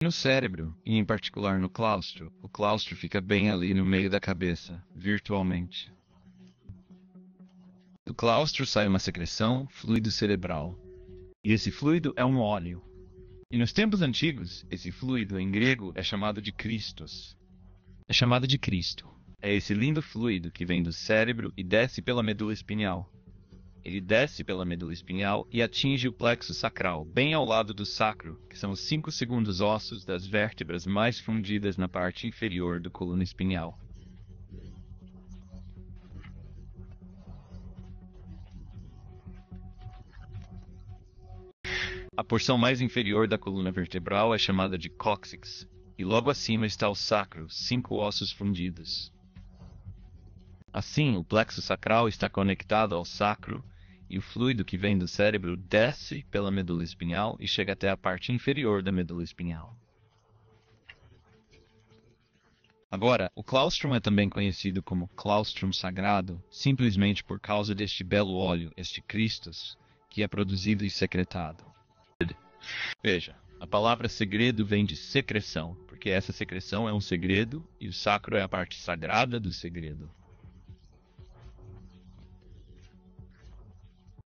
No cérebro, e em particular no claustro, o claustro fica bem ali no meio da cabeça, virtualmente. Do claustro sai uma secreção, fluido cerebral. E esse fluido é um óleo. E nos tempos antigos, esse fluido em grego é chamado de Christos. É chamado de Cristo. É esse lindo fluido que vem do cérebro e desce pela medula espinhal. Ele desce pela medula espinhal e atinge o plexo sacral, bem ao lado do sacro, que são os 5 segundos ossos das vértebras mais fundidas na parte inferior do coluna espinhal. A porção mais inferior da coluna vertebral é chamada de cóccix, e logo acima está o sacro, 5 ossos fundidos. Assim, o plexo sacral está conectado ao sacro, e o fluido que vem do cérebro desce pela medula espinhal e chega até a parte inferior da medula espinhal. Agora, o claustrum é também conhecido como claustrum sagrado, simplesmente por causa deste belo óleo, este Christus, que é produzido e secretado. Veja, a palavra segredo vem de secreção, porque essa secreção é um segredo e o sacro é a parte sagrada do segredo.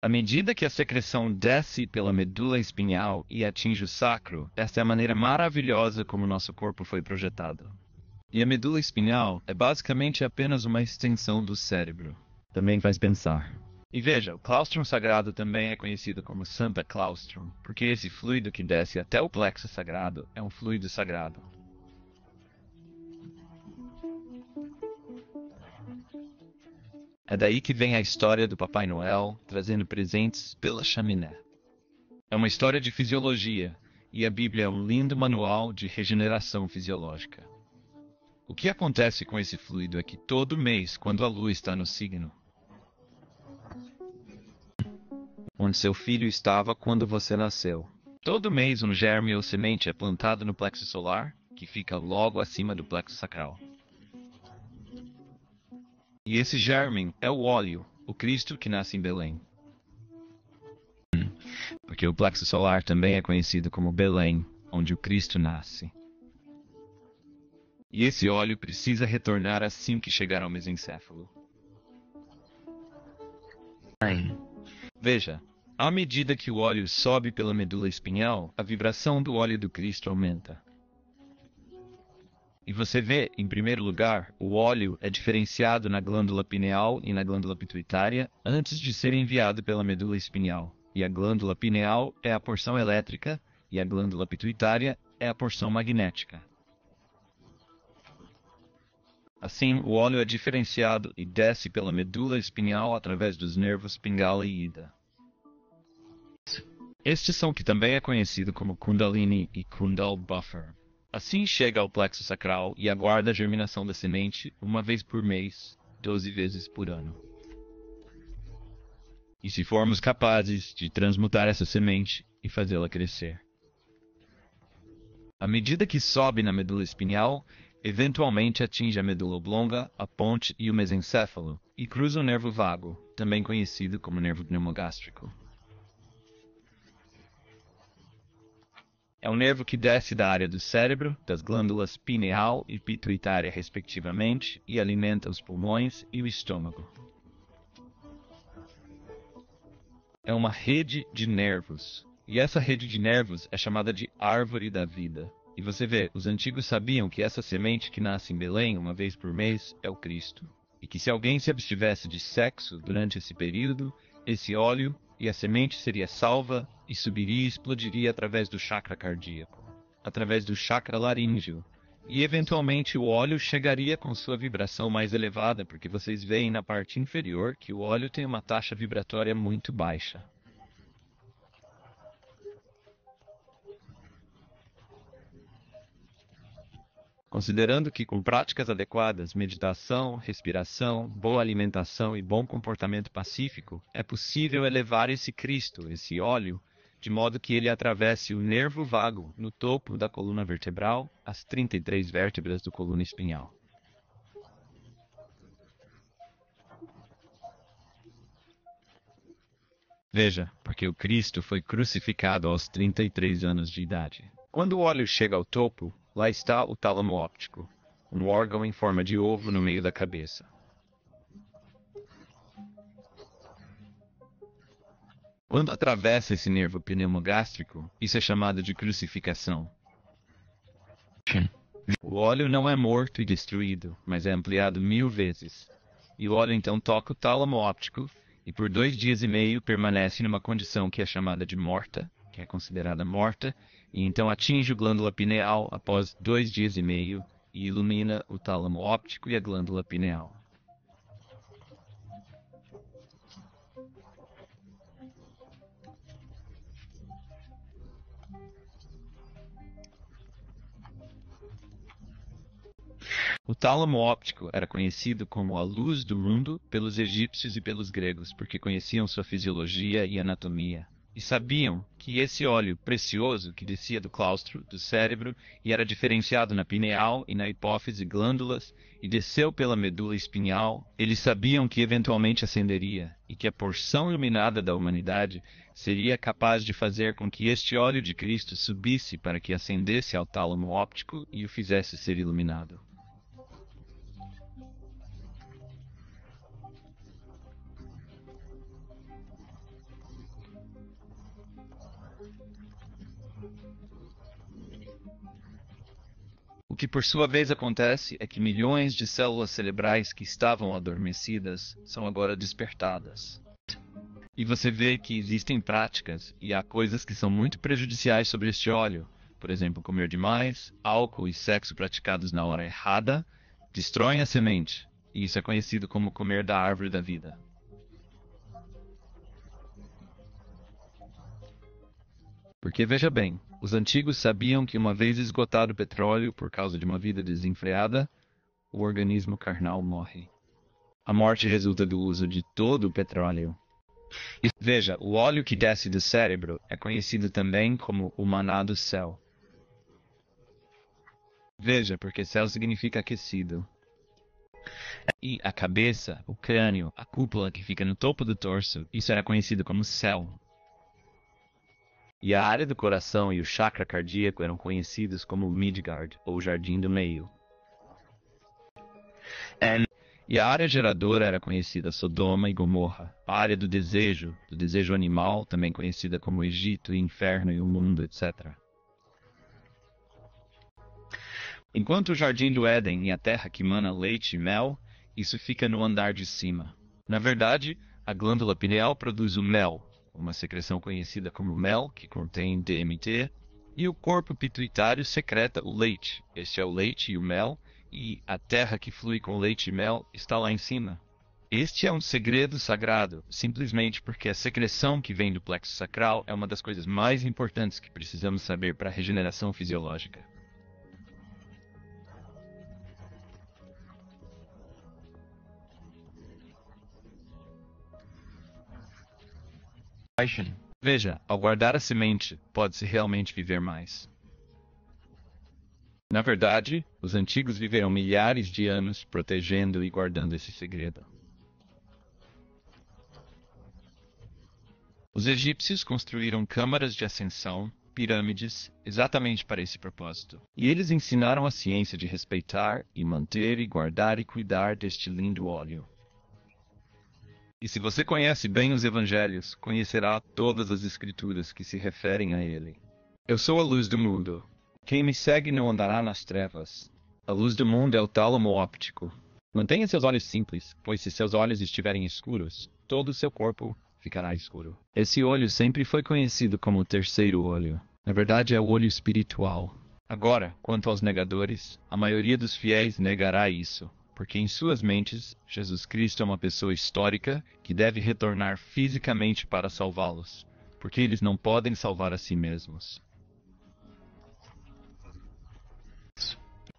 À medida que a secreção desce pela medula espinhal e atinge o sacro, esta é a maneira maravilhosa como nosso corpo foi projetado. E a medula espinhal é basicamente apenas uma extensão do cérebro. Também faz pensar. E veja, o claustrum sagrado também é conhecido como Santa Claustrum, porque esse fluido que desce até o plexo sagrado é um fluido sagrado. É daí que vem a história do Papai Noel trazendo presentes pela chaminé. É uma história de fisiologia, e a Bíblia é um lindo manual de regeneração fisiológica. O que acontece com esse fluido é que todo mês, quando a lua está no signo, onde seu filho estava quando você nasceu, todo mês um germe ou semente é plantado no plexo solar, que fica logo acima do plexo sacral. E esse germe é o óleo, o Cristo que nasce em Belém. Porque o plexo solar também é conhecido como Belém, onde o Cristo nasce. E esse óleo precisa retornar assim que chegar ao mesencéfalo. Veja, à medida que o óleo sobe pela medula espinhal, a vibração do óleo do Cristo aumenta. E você vê, em primeiro lugar, o óleo é diferenciado na glândula pineal e na glândula pituitária antes de ser enviado pela medula espinhal. E a glândula pineal é a porção elétrica e a glândula pituitária é a porção magnética. Assim, o óleo é diferenciado e desce pela medula espinhal através dos nervos Pingala e Ida. Estes são que também é conhecido como Kundalini e Kundal Buffer. Assim chega ao plexo sacral e aguarda a germinação da semente uma vez por mês, 12 vezes por ano. E se formos capazes de transmutar essa semente e fazê-la crescer. À medida que sobe na medula espinhal, eventualmente atinge a medula oblonga, a ponte e o mesencéfalo, e cruza o nervo vago, também conhecido como nervo pneumogástrico. É um nervo que desce da área do cérebro, das glândulas pineal e pituitária respectivamente, e alimenta os pulmões e o estômago. É uma rede de nervos, e essa rede de nervos é chamada de árvore da vida. E você vê, os antigos sabiam que essa semente que nasce em Belém uma vez por mês é o Cristo. E que se alguém se abstivesse de sexo durante esse período, esse óleo e a semente seria salva e subiria e explodiria através do chakra cardíaco, através do chakra laríngeo. E eventualmente o óleo chegaria com sua vibração mais elevada, porque vocês veem na parte inferior que o óleo tem uma taxa vibratória muito baixa. Considerando que com práticas adequadas, meditação, respiração, boa alimentação e bom comportamento pacífico, é possível elevar esse Cristo, esse óleo, de modo que ele atravesse o nervo vago no topo da coluna vertebral, as 33 vértebras do coluna espinhal. Veja, porque o Cristo foi crucificado aos 33 anos de idade. Quando o óleo chega ao topo, lá está o tálamo óptico, um órgão em forma de ovo no meio da cabeça. Quando atravessa esse nervo pneumogástrico, isso é chamado de crucificação. O óleo não é morto e destruído, mas é ampliado 1000 vezes. E o óleo então toca o tálamo óptico e por 2 dias e meio permanece numa condição que é chamada de morta, que é considerada morta, e então atinge a glândula pineal após 2 dias e meio e ilumina o tálamo óptico e a glândula pineal. O tálamo óptico era conhecido como a luz do mundo pelos egípcios e pelos gregos, porque conheciam sua fisiologia e anatomia. E sabiam que esse óleo precioso que descia do claustro, do cérebro, e era diferenciado na pineal e na hipófise glândulas, e desceu pela medula espinhal, eles sabiam que eventualmente ascenderia, e que a porção iluminada da humanidade seria capaz de fazer com que este óleo de Cristo subisse para que ascendesse ao tálamo óptico e o fizesse ser iluminado. O que por sua vez acontece é que milhões de células cerebrais que estavam adormecidas são agora despertadas. E você vê que existem práticas e há coisas que são muito prejudiciais sobre este óleo. Por exemplo, comer demais, álcool e sexo praticados na hora errada destroem a semente. E isso é conhecido como comer da árvore da vida. Porque veja bem, os antigos sabiam que uma vez esgotado o petróleo por causa de uma vida desenfreada, o organismo carnal morre. A morte resulta do uso de todo o petróleo. E veja, o óleo que desce do cérebro é conhecido também como o maná do céu. Veja, porque céu significa aquecido. E a cabeça, o crânio, a cúpula que fica no topo do torso, isso era conhecido como céu. E a área do coração e o chakra cardíaco eram conhecidos como Midgard, ou Jardim do Meio. E a área geradora era conhecida Sodoma e Gomorra. A área do desejo animal, também conhecida como Egito, Inferno e o Mundo, etc. Enquanto o Jardim do Éden e a terra que mana leite e mel, isso fica no andar de cima. Na verdade, a glândula pineal produz o mel, uma secreção conhecida como mel, que contém DMT, e o corpo pituitário secreta o leite. Este é o leite e o mel, e a terra que flui com leite e mel está lá em cima. Este é um segredo sagrado, simplesmente porque a secreção que vem do plexo sacral é uma das coisas mais importantes que precisamos saber para a regeneração fisiológica. Veja, ao guardar a semente, pode-se realmente viver mais. Na verdade, os antigos viveram milhares de anos protegendo e guardando esse segredo. Os egípcios construíram câmaras de ascensão, pirâmides, exatamente para esse propósito. E eles ensinaram a ciência de respeitar e manter e guardar e cuidar deste lindo óleo. E se você conhece bem os evangelhos, conhecerá todas as escrituras que se referem a ele. Eu sou a luz do mundo. Quem me segue não andará nas trevas. A luz do mundo é o tálamo óptico. Mantenha seus olhos simples, pois se seus olhos estiverem escuros, todo o seu corpo ficará escuro. Esse olho sempre foi conhecido como o terceiro olho. Na verdade, é o olho espiritual. Agora, quanto aos negadores, a maioria dos fiéis negará isso, porque em suas mentes, Jesus Cristo é uma pessoa histórica que deve retornar fisicamente para salvá-los, porque eles não podem salvar a si mesmos.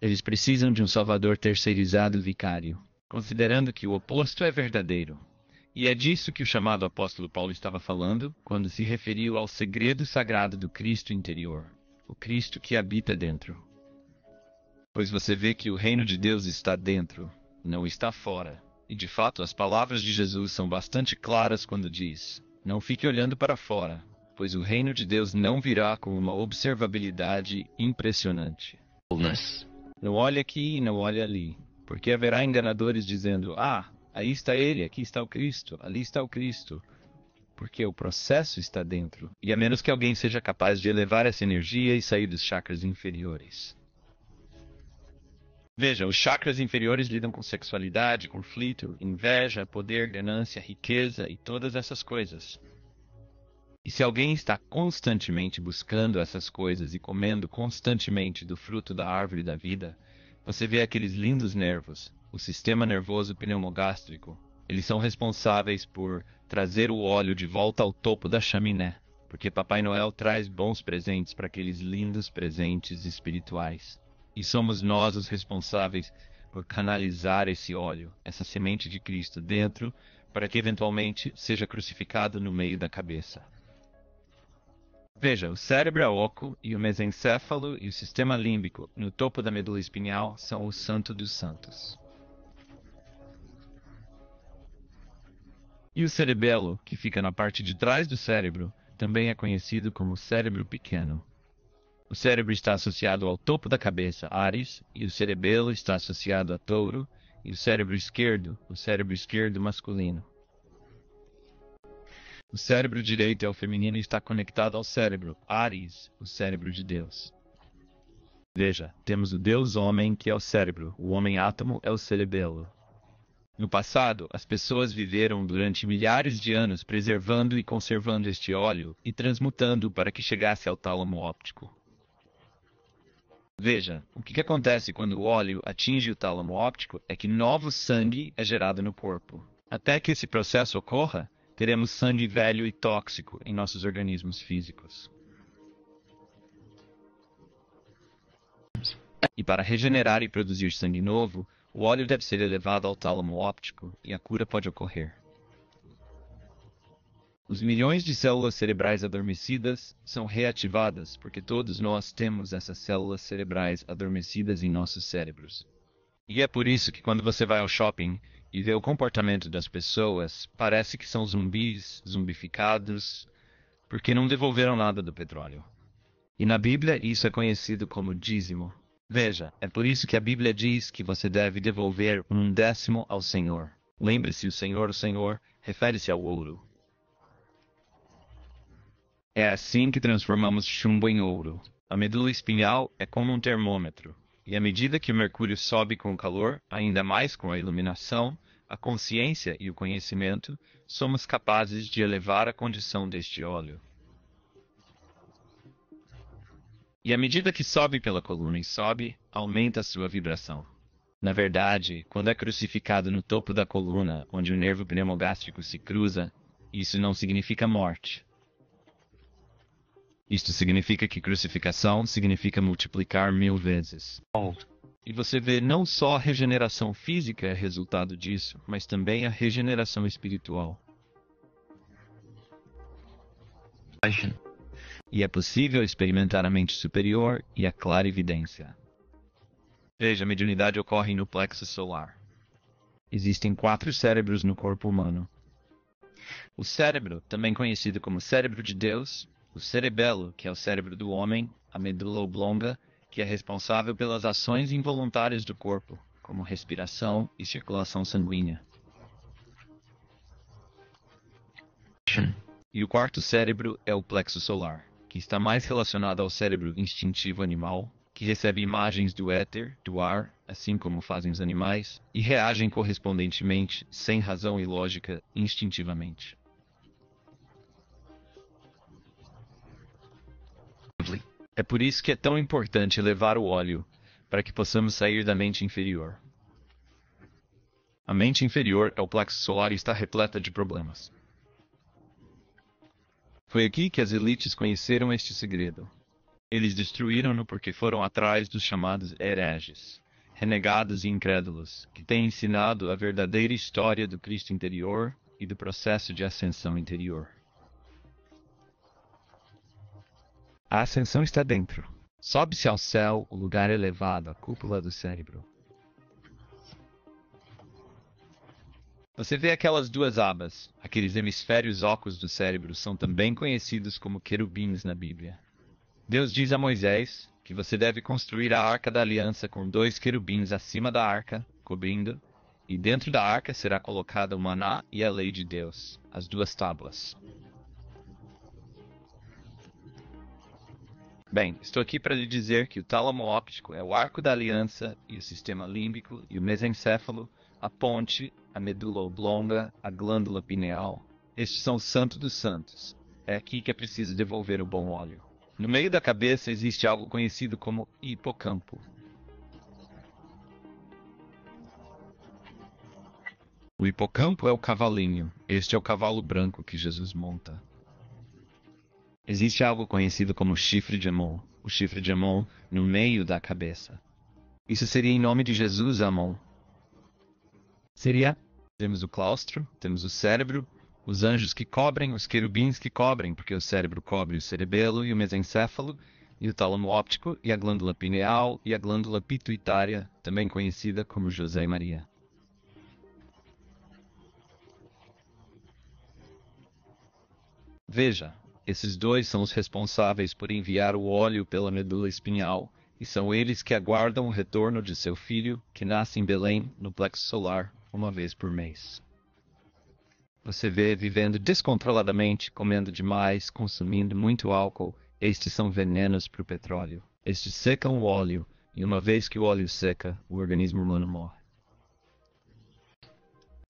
Eles precisam de um salvador terceirizado vicário, considerando que o oposto é verdadeiro. E é disso que o chamado apóstolo Paulo estava falando quando se referiu ao segredo sagrado do Cristo interior, o Cristo que habita dentro. Pois você vê que o reino de Deus está dentro, não está fora. E de fato as palavras de Jesus são bastante claras quando diz: não fique olhando para fora, pois o reino de Deus não virá com uma observabilidade impressionante. Não olhe aqui e não olhe ali, porque haverá enganadores dizendo: ah, aí está ele, aqui está o Cristo, ali está o Cristo. Porque o processo está dentro, e a menos que alguém seja capaz de elevar essa energia e sair dos chakras inferiores. Veja, os chakras inferiores lidam com sexualidade, conflito, inveja, poder, ganância, riqueza e todas essas coisas. E se alguém está constantemente buscando essas coisas e comendo constantemente do fruto da árvore da vida, você vê aqueles lindos nervos, o sistema nervoso pneumogástrico. Eles são responsáveis por trazer o óleo de volta ao topo da chaminé, porque Papai Noel traz bons presentes para aqueles lindos presentes espirituais. E somos nós os responsáveis por canalizar esse óleo, essa semente de Cristo dentro, para que eventualmente seja crucificado no meio da cabeça. Veja, o cérebro é oco e o mesencéfalo e o sistema límbico no topo da medula espinhal são o santo dos santos. E o cerebelo, que fica na parte de trás do cérebro, também é conhecido como cérebro pequeno. O cérebro está associado ao topo da cabeça, Áries, e o cerebelo está associado a Touro, e o cérebro esquerdo masculino. O cérebro direito é o feminino e está conectado ao cérebro, Áries, o cérebro de Deus. Veja, temos o Deus homem, que é o cérebro, o homem átomo é o cerebelo. No passado, as pessoas viveram durante milhares de anos preservando e conservando este óleo e transmutando para que chegasse ao tálamo óptico. Veja, o que acontece quando o óleo atinge o tálamo óptico é que novo sangue é gerado no corpo. Até que esse processo ocorra, teremos sangue velho e tóxico em nossos organismos físicos. E para regenerar e produzir sangue novo, o óleo deve ser elevado ao tálamo óptico e a cura pode ocorrer. Os milhões de células cerebrais adormecidas são reativadas porque todos nós temos essas células cerebrais adormecidas em nossos cérebros. E é por isso que quando você vai ao shopping e vê o comportamento das pessoas, parece que são zumbis, zumbificados, porque não devolveram nada do petróleo. E na Bíblia isso é conhecido como dízimo. Veja, é por isso que a Bíblia diz que você deve devolver 1/10 ao Senhor. Lembre-se, o Senhor, refere-se ao ouro. É assim que transformamos chumbo em ouro. A medula espinhal é como um termômetro. E à medida que o mercúrio sobe com o calor, ainda mais com a iluminação, a consciência e o conhecimento, somos capazes de elevar a condição deste óleo. E à medida que sobe pela coluna e sobe, aumenta a sua vibração. Na verdade, quando é crucificado no topo da coluna, onde o nervo pneumogástrico se cruza, isso não significa morte. Isto significa que crucificação significa multiplicar 1000 vezes. E você vê não só a regeneração física é resultado disso, mas também a regeneração espiritual. E é possível experimentar a mente superior e a clarividência. Veja, a mediunidade ocorre no plexo solar. Existem 4 cérebros no corpo humano. O cérebro, também conhecido como cérebro de Deus, o cerebelo, que é o cérebro do homem, a medula oblonga, que é responsável pelas ações involuntárias do corpo, como respiração e circulação sanguínea. E o quarto cérebro é o plexo solar, que está mais relacionado ao cérebro instintivo animal, que recebe imagens do éter, do ar, assim como fazem os animais, e reagem correspondentemente, sem razão e lógica, instintivamente. É por isso que é tão importante elevar o óleo, para que possamos sair da mente inferior. A mente inferior é o plexo solar e está repleta de problemas. Foi aqui que as elites conheceram este segredo. Eles destruíram-no porque foram atrás dos chamados hereges, renegados e incrédulos, que têm ensinado a verdadeira história do Cristo interior e do processo de ascensão interior. A ascensão está dentro. Sobe-se ao céu, o lugar elevado, a cúpula do cérebro. Você vê aquelas duas abas, aqueles hemisférios ocos do cérebro são também conhecidos como querubins na Bíblia. Deus diz a Moisés que você deve construir a Arca da Aliança com 2 querubins acima da arca, cobrindo, e dentro da arca será colocada o maná e a lei de Deus, as 2 tábuas. Bem, estou aqui para lhe dizer que o tálamo óptico é o arco da aliança e o sistema límbico e o mesencéfalo, a ponte, a medula oblonga, a glândula pineal. Estes são os santos dos santos. É aqui que é preciso devolver o bom óleo. No meio da cabeça existe algo conhecido como hipocampo. O hipocampo é o cavalinho. Este é o cavalo branco que Jesus monta. Existe algo conhecido como chifre de Amon. O chifre de Amon no meio da cabeça. Isso seria em nome de Jesus, Amon. Seria? Temos o claustro, temos o cérebro, os anjos que cobrem, os querubins que cobrem, porque o cérebro cobre o cerebelo e o mesencéfalo, e o tálamo óptico, e a glândula pineal, e a glândula pituitária, também conhecida como José e Maria. Veja, esses 2 são os responsáveis por enviar o óleo pela medula espinhal, e são eles que aguardam o retorno de seu filho, que nasce em Belém, no plexo solar, uma vez por mês. Você vê vivendo descontroladamente, comendo demais, consumindo muito álcool. Estes são venenos para o petróleo. Estes secam o óleo, e uma vez que o óleo seca, o organismo humano morre.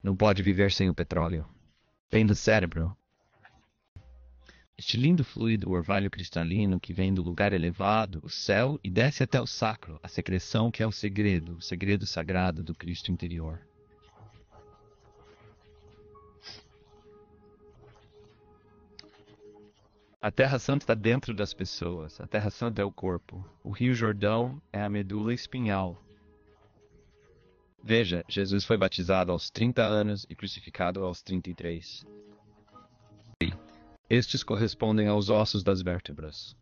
Não pode viver sem o petróleo. Vem do cérebro. Este lindo fluido orvalho cristalino que vem do lugar elevado, o céu, e desce até o sacro, a secreção que é o segredo sagrado do Cristo interior. A Terra Santa está dentro das pessoas. A Terra Santa é o corpo. O Rio Jordão é a medula espinhal. Veja, Jesus foi batizado aos 30 anos e crucificado aos 33. Estes correspondem aos ossos das vértebras.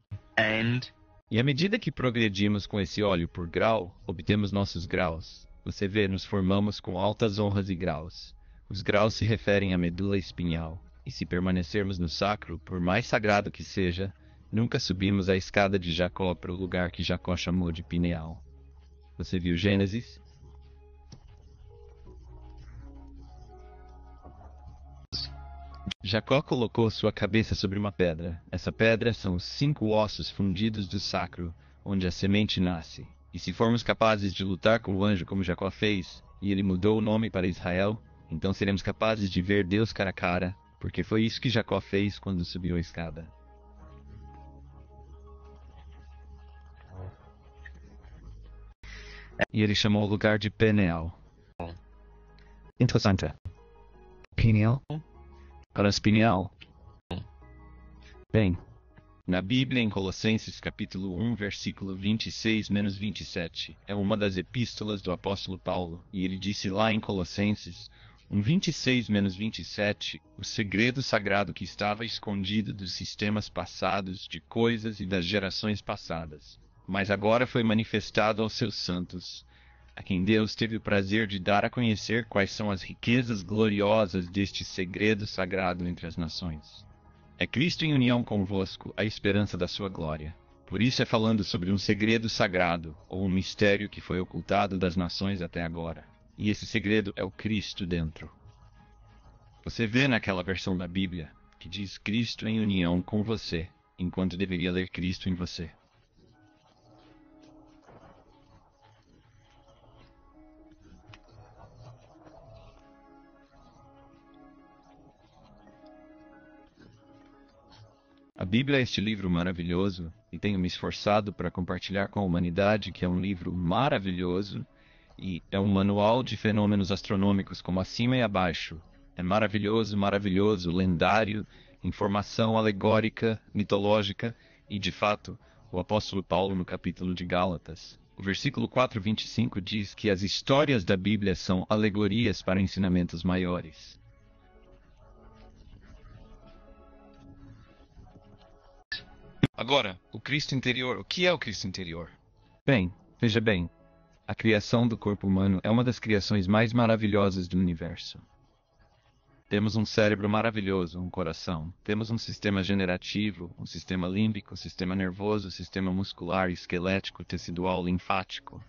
E à medida que progredimos com esse óleo por grau, obtemos nossos graus. Você vê, nos formamos com altas honras e graus. Os graus se referem à medula espinhal. E se permanecermos no sacro, por mais sagrado que seja, nunca subimos a escada de Jacó para o lugar que Jacó chamou de pineal. Você viu Gênesis? Jacó colocou sua cabeça sobre uma pedra. Essa pedra são os 5 ossos fundidos do sacro, onde a semente nasce. E se formos capazes de lutar com o anjo como Jacó fez, e ele mudou o nome para Israel, então seremos capazes de ver Deus cara a cara, porque foi isso que Jacó fez quando subiu a escada. E ele chamou o lugar de Peniel. Interessante. Peniel? Para Peniel. Bem, na Bíblia, em Colossenses capítulo 1, versículo 26-27, é uma das epístolas do apóstolo Paulo, e ele disse lá em Colossenses 1:26-27, o segredo sagrado que estava escondido dos sistemas passados, de coisas e das gerações passadas, mas agora foi manifestado aos seus santos, a quem Deus teve o prazer de dar a conhecer quais são as riquezas gloriosas deste segredo sagrado entre as nações. É Cristo em união convosco, a esperança da sua glória. Por isso é falando sobre um segredo sagrado, ou um mistério que foi ocultado das nações até agora. E esse segredo é o Cristo dentro. Você vê naquela versão da Bíblia que diz Cristo em união com você, enquanto deveria ler Cristo em você. A Bíblia é este livro maravilhoso, e tenho me esforçado para compartilhar com a humanidade que é um livro maravilhoso, e é um manual de fenômenos astronômicos como acima e abaixo. É maravilhoso, maravilhoso, lendário, informação alegórica, mitológica, e de fato, o apóstolo Paulo no capítulo de Gálatas. O versículo 4:25 diz que as histórias da Bíblia são alegorias para ensinamentos maiores. Agora, o Cristo interior. O que é o Cristo interior? Bem, veja bem. A criação do corpo humano é uma das criações mais maravilhosas do universo. Temos um cérebro maravilhoso, um coração. Temos um sistema generativo, um sistema límbico, um sistema nervoso, um sistema muscular, esquelético, tecidual, linfático.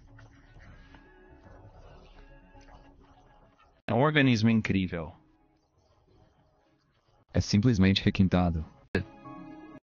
É um organismo incrível. É simplesmente requintado.